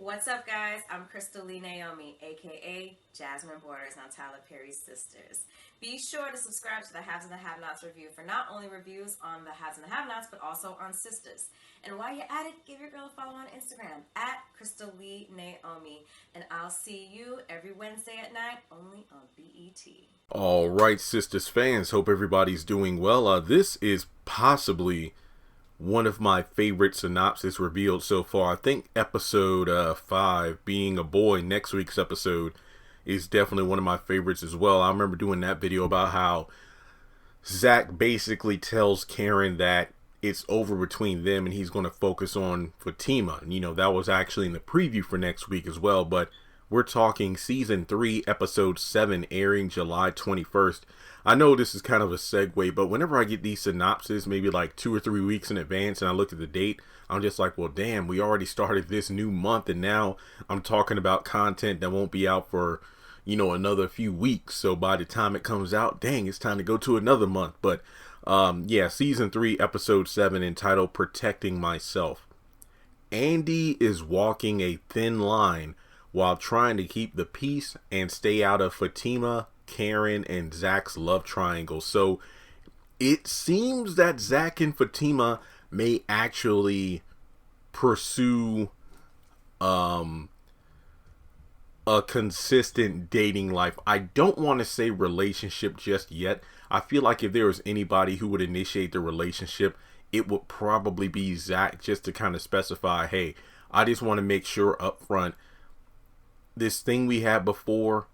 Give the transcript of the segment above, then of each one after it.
What's up, guys? I'm Crystal Lee Naomi, aka Jasmine Borders on Tyler Perry's Sisters. Be sure to subscribe to the Haves and the Have-Nots review for not only reviews on the Haves and the Have-Nots, but also on Sisters. And while you're at it, give your girl a follow on Instagram at Crystal Lee Naomi. And I'll see you every Wednesday at 9, only on BET. All right, Sisters fans, hope everybody's doing well. This is possibly one of my favorite synopsis revealed so far. I think episode 5, Being a Boy, next week's episode, is definitely one of my favorites as well. I remember doing that video about how Zach basically tells Karen that it's over between them and he's going to focus on Fatima. And, you know, that was actually in the preview for next week as well. But we're talking season 3, episode 7, airing July 21st. I know this is kind of a segue, but whenever I get these synopses, maybe like 2 or 3 weeks in advance, and I look at the date, I'm just like, well, damn, we already started this new month, and now I'm talking about content that won't be out for, you know, another few weeks. So by the time it comes out, dang, it's time to go to another month. But yeah, season 3, episode 7, entitled Protecting Myself. Andy is walking a thin line while trying to keep the peace and stay out of Fatima, Karen, and Zach's love triangle. So it seems that Zach and Fatima may actually pursue a consistent dating life. I don't want to say relationship just yet. I feel like if there was anybody who would initiate the relationship, it would probably be Zach, just to kind of specify, hey, I just want to make sure up front, this thing we had before,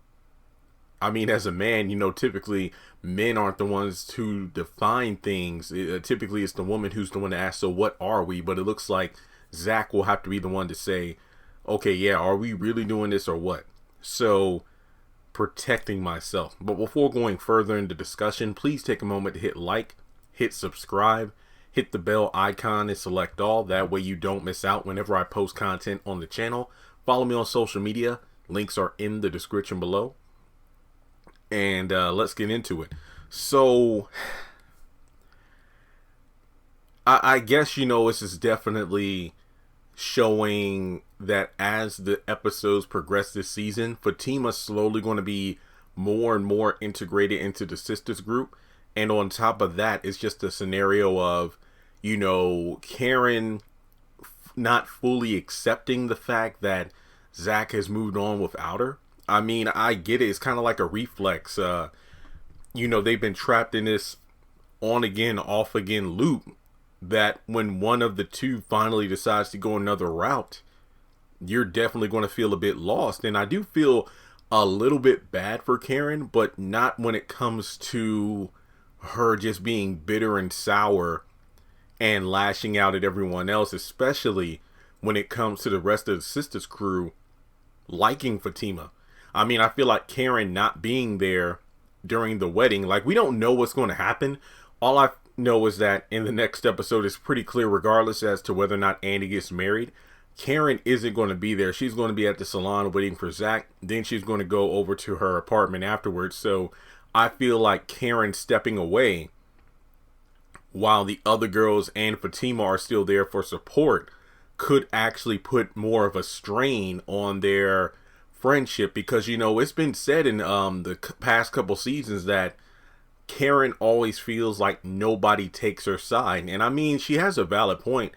I mean, as a man, you know, typically men aren't the ones who define things. Typically, it's the woman who's the one to ask, so what are we? But it looks like Zach will have to be the one to say, okay, yeah, are we really doing this or what? So, protecting myself. But before going further into discussion, please take a moment to hit like, hit subscribe, hit the bell icon and select all. That way you don't miss out whenever I post content on the channel. Follow me on social media. Links are in the description below. And let's get into it. So, I guess, you know, this is definitely showing that as the episodes progress this season, Fatima's slowly going to be more and more integrated into the Sisters group. And on top of that, it's just a scenario of, you know, Karen not fully accepting the fact that Zach has moved on without her. I mean, I get it. It's kind of like a reflex. You know, they've been trapped in this on again, off again loop that when one of the two finally decides to go another route, you're definitely going to feel a bit lost. And I do feel a little bit bad for Karen, but not when it comes to her just being bitter and sour and lashing out at everyone else, especially when it comes to the rest of the Sisters crew liking Fatima. I mean, I feel like Karen not being there during the wedding, like, we don't know what's going to happen. All I know is that in the next episode, it's pretty clear, regardless as to whether or not Andy gets married, Karen isn't going to be there. She's going to be at the salon waiting for Zach. Then she's going to go over to her apartment afterwards. So I feel like Karen stepping away while the other girls and Fatima are still there for support could actually put more of a strain on their friendship, because, you know, it's been said in the past couple seasons that Karen always feels like nobody takes her side. And I mean, she has a valid point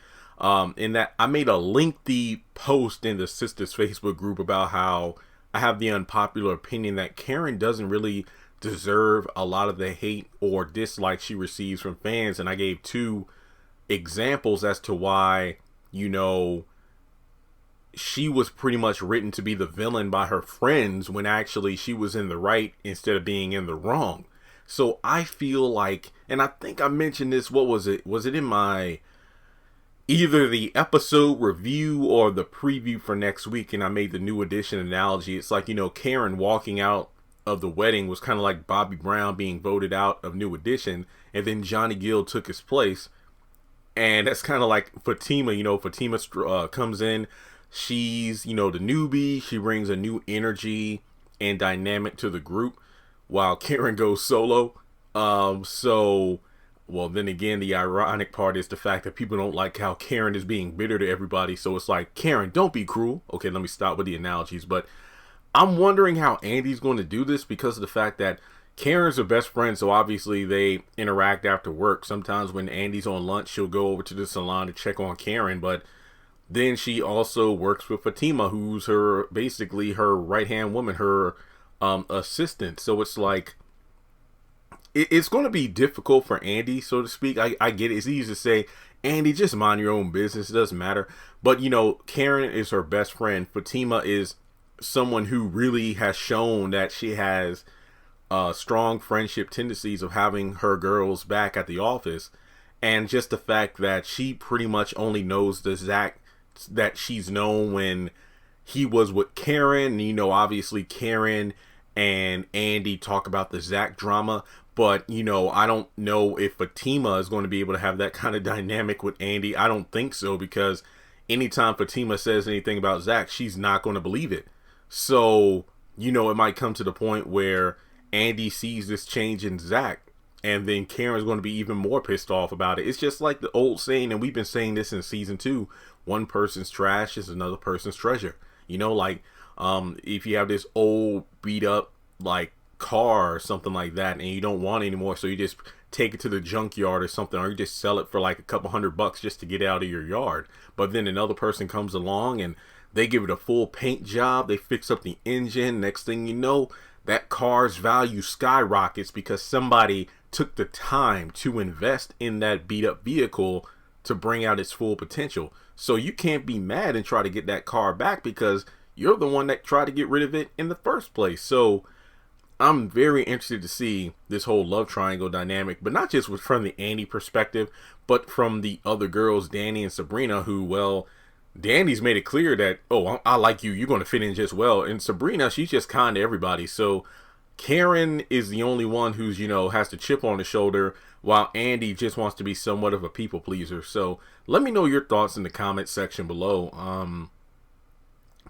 in that I made a lengthy post in the Sisters Facebook group about how I have the unpopular opinion that Karen doesn't really deserve a lot of the hate or dislike she receives from fans. And I gave 2 examples as to why, you know, she was pretty much written to be the villain by her friends when actually she was in the right instead of being in the wrong. So I feel like, and I think I mentioned this, what was it? Was it in my either the episode review or the preview for next week? And I made the new edition analogy. It's like, you know, Karen walking out of the wedding was kind of like Bobby Brown being voted out of New Edition, and then Johnny Gill took his place. And that's kind of like Fatima. You know, Fatima comes in, she's, you know, the newbie, she brings a new energy and dynamic to the group while Karen goes solo. So Well, then again, the ironic part is the fact that people don't like how Karen is being bitter to everybody. So it's like, Karen, don't be cruel. Okay, let me stop with the analogies. But I'm wondering how Andy's going to do this because of the fact that Karen's her best friend. So obviously they interact after work. Sometimes when Andy's on lunch, she'll go over to the salon to check on Karen. But then she also works with Fatima, who's her basically her right-hand woman, her assistant. So it's like, it's going to be difficult for Andy, so to speak. I get it. It's easy to say, Andy, just mind your own business. It doesn't matter. But, you know, Karen is her best friend. Fatima is someone who really has shown that she has strong friendship tendencies of having her girls back at the office. And just the fact that she pretty much only knows the Zach that she's known when he was with Karen. You know, obviously Karen and Andy talk about the Zach drama. But, you know, I don't know if Fatima is going to be able to have that kind of dynamic with Andy. I don't think so, because anytime Fatima says anything about Zach, she's not going to believe it. So, you know, it might come to the point where Andy sees this change in Zach, and then Karen's going to be even more pissed off about it. It's just like the old saying, and we've been saying this in season 2, one person's trash is another person's treasure. You know, like, if you have this old beat up, like, car or something like that, and you don't want it anymore, so you just take it to the junkyard or something, or you just sell it for like a couple $100 just to get out of your yard. But then another person comes along and they give it a full paint job, they fix up the engine. Next thing you know, that car's value skyrockets because somebody took the time to invest in that beat up vehicle to bring out its full potential. So you can't be mad and try to get that car back because you're the one that tried to get rid of it in the first place. So I'm very interested to see this whole love triangle dynamic, but not just from the Andy perspective, but from the other girls, Danny and Sabrina, who, well, Danny's made it clear that, oh, I like you, you're going to fit in just well. And Sabrina, she's just kind to everybody. So Karen is the only one who's, you know, has the chip on the shoulder, while Andy just wants to be somewhat of a people pleaser. So let me know your thoughts in the comment section below.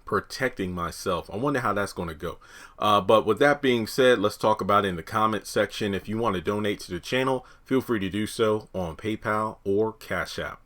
Protecting myself, I wonder how that's going to go. But with that being said, let's talk about it in the comment section. If you want to donate to the channel, feel free to do so on PayPal or Cash App.